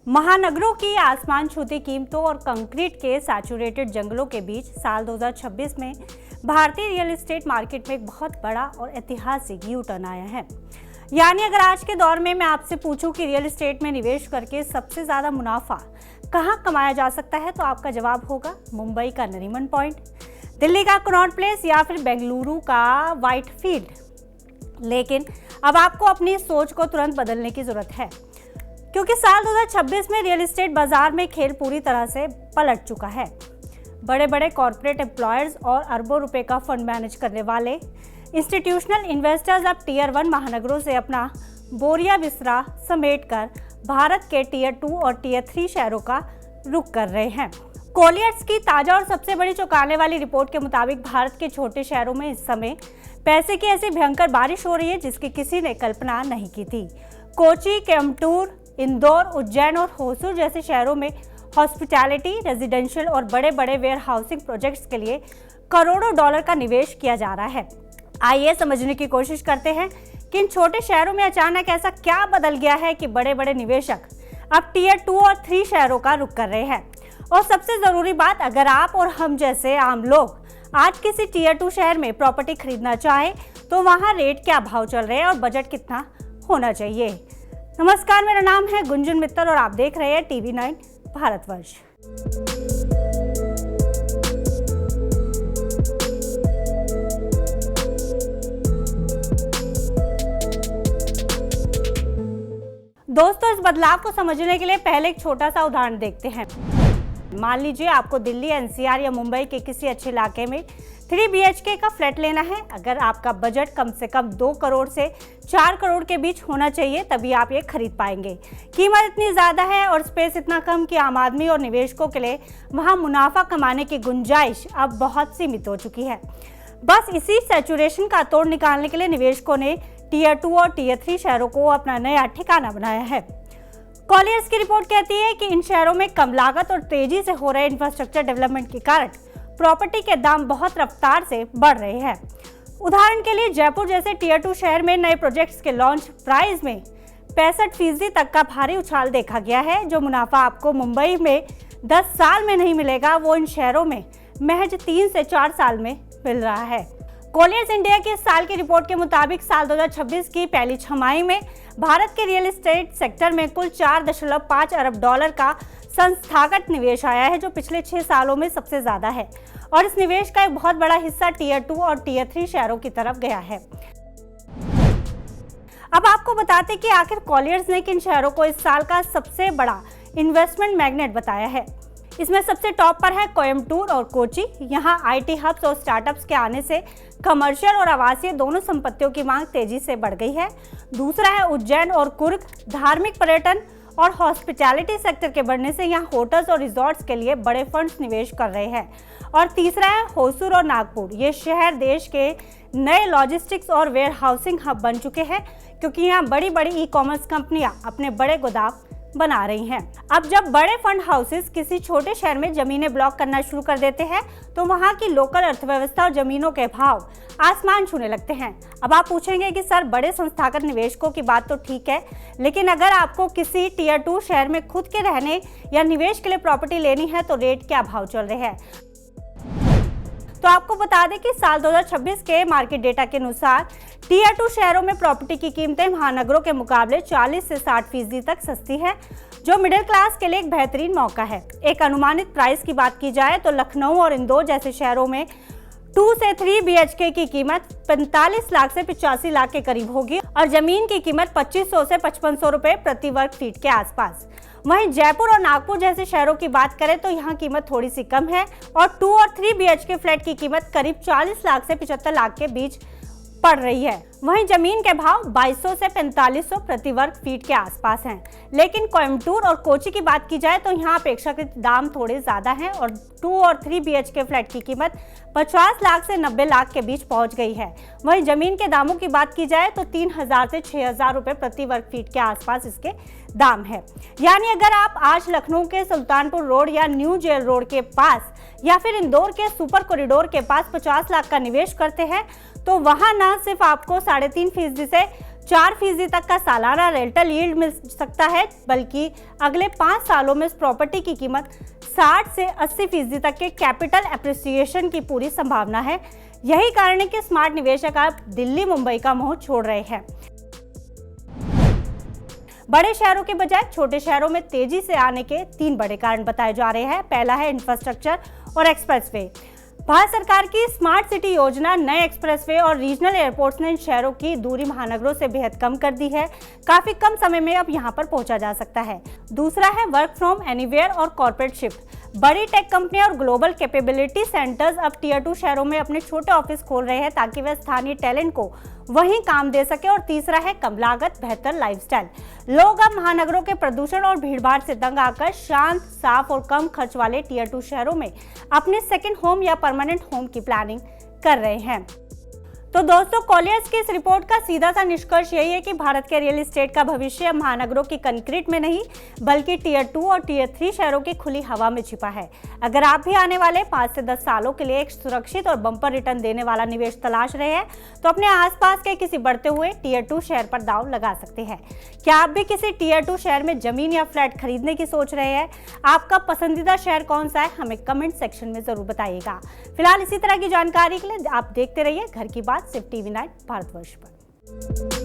महानगरों की आसमान छूती कीमतों और कंक्रीट के सैचुरेटेड जंगलों के बीच साल 2026 में भारतीय रियल एस्टेट मार्केट में एक बहुत बड़ा और ऐतिहासिक यू टर्न आया है। यानी अगर आज के दौर में मैं आपसे पूछूं कि रियल एस्टेट में निवेश करके सबसे ज्यादा मुनाफा कहां कमाया जा सकता है, तो आपका जवाब होगा मुंबई का नरीमन पॉइंट, दिल्ली का कनॉट प्लेस या फिर बेंगलुरु का व्हाइटफील्ड। लेकिन अब आपको अपनी सोच को तुरंत बदलने की जरूरत है, क्योंकि साल 2026 में रियल एस्टेट बाजार में खेल पूरी तरह से पलट चुका है। बड़े बड़े कॉर्पोरेट एम्प्लॉयर्स और अरबों रुपए का फंड मैनेज करने वाले इंस्टीट्यूशनल इन्वेस्टर्स अब टीयर 1 महानगरों से अपना बोरिया बिस्तरा समेटकर भारत के टीयर 2 और टीयर 3 शहरों का रुख कर रहे हैं। कोलियर्स की ताजा और सबसे बड़ी चौंकाने वाली रिपोर्ट के मुताबिक भारत के छोटे शहरों में इस समय पैसे की ऐसी भयंकर बारिश हो रही है जिसकी किसी ने कल्पना नहीं की थी। कोची, कोयम्बटूर, इंदौर, उज्जैन और होसूर जैसे शहरों में हॉस्पिटैलिटी, रेजिडेंशियल और बड़े बड़े वेयर हाउसिंग प्रोजेक्ट्स के लिए करोड़ों डॉलर का निवेश किया जा रहा है। आइए समझने की कोशिश करते हैं कि इन छोटे शहरों में अचानक ऐसा क्या बदल गया है कि बड़े बड़े निवेशक अब टीयर 2 और 3 शहरों का रुख कर रहे हैं। और सबसे जरूरी बात, अगर आप और हम जैसे आम लोग आज किसी टीयर 2 शहर में प्रॉपर्टी खरीदना चाहें तो वहाँ रेट क्या भाव चल रहे हैं और बजट कितना होना चाहिए। नमस्कार, मेरा नाम है गुंजन मित्तल और आप देख रहे हैं TV9 भारतवर्ष। दोस्तों, इस बदलाव को समझने के लिए पहले एक छोटा सा उदाहरण देखते हैं। मान लीजिए आपको दिल्ली, NCR या मुंबई के किसी अच्छे इलाके में 3 BHK का फ्लैट लेना है। अगर आपका बजट कम से कम 2 करोड़ से 4 करोड़ के बीच होना चाहिए, तभी आप ये खरीद पाएंगे। कीमत इतनी ज़्यादा है और स्पेस इतना कम कि आम आदमी और निवेशकों के लिए वहाँ मुनाफा कमाने की गुंजाइश अब बहुत सीमित हो चुकी है। बस इसी सैचुरेशन का तोड़ निकालने के लिए निवेशकों ने टीयर 2 और टीयर 3 शहरों को अपना नया ठिकाना बनाया है। कॉलियर्स की रिपोर्ट कहती है कि इन शहरों में कम लागत और तेजी से हो रहे इंफ्रास्ट्रक्चर डेवलपमेंट के कारण प्रॉपर्टी के दाम बहुत रफ्तार से बढ़ रहे हैं। उदाहरण के लिए जयपुर जैसे टीयर 2 शहर में नए प्रोजेक्ट्स के लॉन्च प्राइस में 65% तक का भारी उछाल देखा गया है। जो मुनाफा आपको मुंबई में 10 साल में नहीं मिलेगा, वो इन शहरों में महज 3 से 4 साल में मिल रहा है। कोलियर्स इंडिया की इस साल की रिपोर्ट के मुताबिक साल 2026 की पहली छमाही में भारत के रियल एस्टेट सेक्टर में कुल 4.5 अरब डॉलर का संस्थागत निवेश आया है, जो पिछले 6 सालों में सबसे ज्यादा है। और इस निवेश का एक बहुत बड़ा हिस्सा टीयर 2 और टीयर 3 शहरों की तरफ गया है। अब आपको बताते कि आखिर कॉलियर्स ने किन शहरों को इस साल का सबसे बड़ा इन्वेस्टमेंट मैग्नेट बताया है। इसमें सबसे टॉप पर है कोयम्बटूर और कोची। यहाँ IT हब्स और स्टार्टअप्स के आने से कमर्शियल और आवासीय दोनों संपत्तियों की मांग तेजी से बढ़ गई है। दूसरा है उज्जैन और कुर्ग। धार्मिक, पर्यटन और हॉस्पिटैलिटी सेक्टर के बढ़ने से यहाँ होटल्स और रिजॉर्ट्स के लिए बड़े फंड्स निवेश कर रहे हैं। और तीसरा है होसूर और नागपुर। ये शहर देश के नए लॉजिस्टिक्स और वेयर हाउसिंग हब बन चुके हैं, क्योंकि यहाँ बड़ी बड़ी ई-कॉमर्स कंपनियां अपने बड़े गोदाम बना रही हैं। अब जब बड़े फंड हाउसेस किसी छोटे शहर में जमीनें ब्लॉक करना शुरू कर देते हैं, तो वहाँ की लोकल अर्थव्यवस्था और जमीनों के भाव आसमान छूने लगते हैं। अब आप पूछेंगे कि सर, बड़े संस्थागत निवेशकों की बात तो ठीक है, लेकिन अगर आपको किसी टीयर 2 शहर में खुद के रहने या निवेश के लिए प्रॉपर्टी लेनी है तो रेट क्या भाव चल रहे हैं। तो आपको बता दें कि साल 2026 के मार्केट डेटा के अनुसार टीयर 2 शहरों में प्रॉपर्टी की कीमतें महानगरों के मुकाबले 40 से 60% तक सस्ती है, जो मिडिल क्लास के लिए एक बेहतरीन मौका है। एक अनुमानित प्राइस की बात की जाए तो लखनऊ और इंदौर जैसे शहरों में 2 से 3 BHK की कीमत 45 लाख से 85 लाख के करीब होगी और जमीन की कीमत 2500 से 5500 रुपए प्रति वर्ग फीट के आसपास। वहीं जयपुर और नागपुर जैसे शहरों की बात करें तो यहाँ कीमत थोड़ी सी कम है और 2 और 3 BHK फ्लैट की कीमत करीब 40 लाख से 75 लाख के बीच पड़ रही है। वहीं जमीन के भाव 2200 से 4500 प्रति वर्ग फीट के आसपास हैं। लेकिन कोयम्बटूर और कोची की बात की जाए तो यहाँ अपेक्षाकृत दाम थोड़े ज्यादा हैं और 2 और 3 BHK फ्लैट की कीमत 50 लाख से 90 लाख के बीच पहुंच गई है। वहीं जमीन के दामों की बात की जाए तो 3000 से 6000 रुपए प्रति वर्ग फीट के आसपास इसके दाम है। यानी अगर आप आज लखनऊ के सुल्तानपुर रोड या न्यू जेल रोड के पास या फिर इंदौर के सुपर कॉरिडोर के पास 50 लाख का निवेश करते हैं, तो वहां न सिर्फ आपको 3.5% से 4% तक का सालाना रेंटल यील्ड मिल सकता है, बल्कि अगले 5 सालों में इस प्रॉपर्टी की कीमत 60 से 80% तक के कैपिटल एप्रिसिएशन की पूरी संभावना है। यही कारण है कि स्मार्ट निवेशक अब दिल्ली मुंबई का मोह छोड़ रहे हैं। बड़े शहरों के बजाय छोटे शहरों में तेजी से आने के 3 बड़े कारण बताए जा रहे हैं। पहला है इंफ्रास्ट्रक्चर और एक्सप्रेसवे। भारत सरकार की स्मार्ट सिटी योजना, नए एक्सप्रेसवे और रीजनल एयरपोर्ट्स ने इन शहरों की दूरी महानगरों से बेहद कम कर दी है। काफी कम समय में अब यहां पर पहुंचा जा सकता है। दूसरा है वर्क फ्रॉम एनीवेयर और कॉर्पोरेट शिफ्ट। बड़ी टेक कंपनियां और ग्लोबल कैपेबिलिटी सेंटर्स अब टियर 2 शहरों में अपने छोटे ऑफिस खोल रहे हैं ताकि वे स्थानीय टैलेंट को वहीं काम दे सके। और तीसरा है कम लागत, बेहतर लाइफस्टाइल। लोग अब महानगरों के प्रदूषण और भीड़भाड़ से तंग आकर शांत, साफ और कम खर्च वाले टियर 2 शहरों में अपने सेकंड होम या परमानेंट होम की प्लानिंग कर रहे हैं। तो दोस्तों, कॉलियर्स की इस रिपोर्ट का सीधा सा निष्कर्ष यही है कि भारत के रियल एस्टेट का भविष्य महानगरों की कंक्रीट में नहीं, बल्कि टियर 2 और टियर 3 शहरों की खुली हवा में छिपा है। अगर आप भी आने वाले 5 से 10 सालों के लिए एक सुरक्षित और बम्पर रिटर्न देने वाला निवेश तलाश रहे हैं, तो अपने आसपास के किसी बढ़ते हुए टियर 2 शहर पर दांव लगा सकते हैं। क्या आप भी किसी टियर 2 शहर में जमीन या फ्लैट खरीदने की सोच रहे हैं? आपका पसंदीदा शहर कौन सा है? हमें कमेंट सेक्शन में जरूर बताइएगा। फिलहाल इसी तरह की जानकारी के लिए आप देखते रहिए घर की बात सिर्फ TV9 भारतवर्ष पर।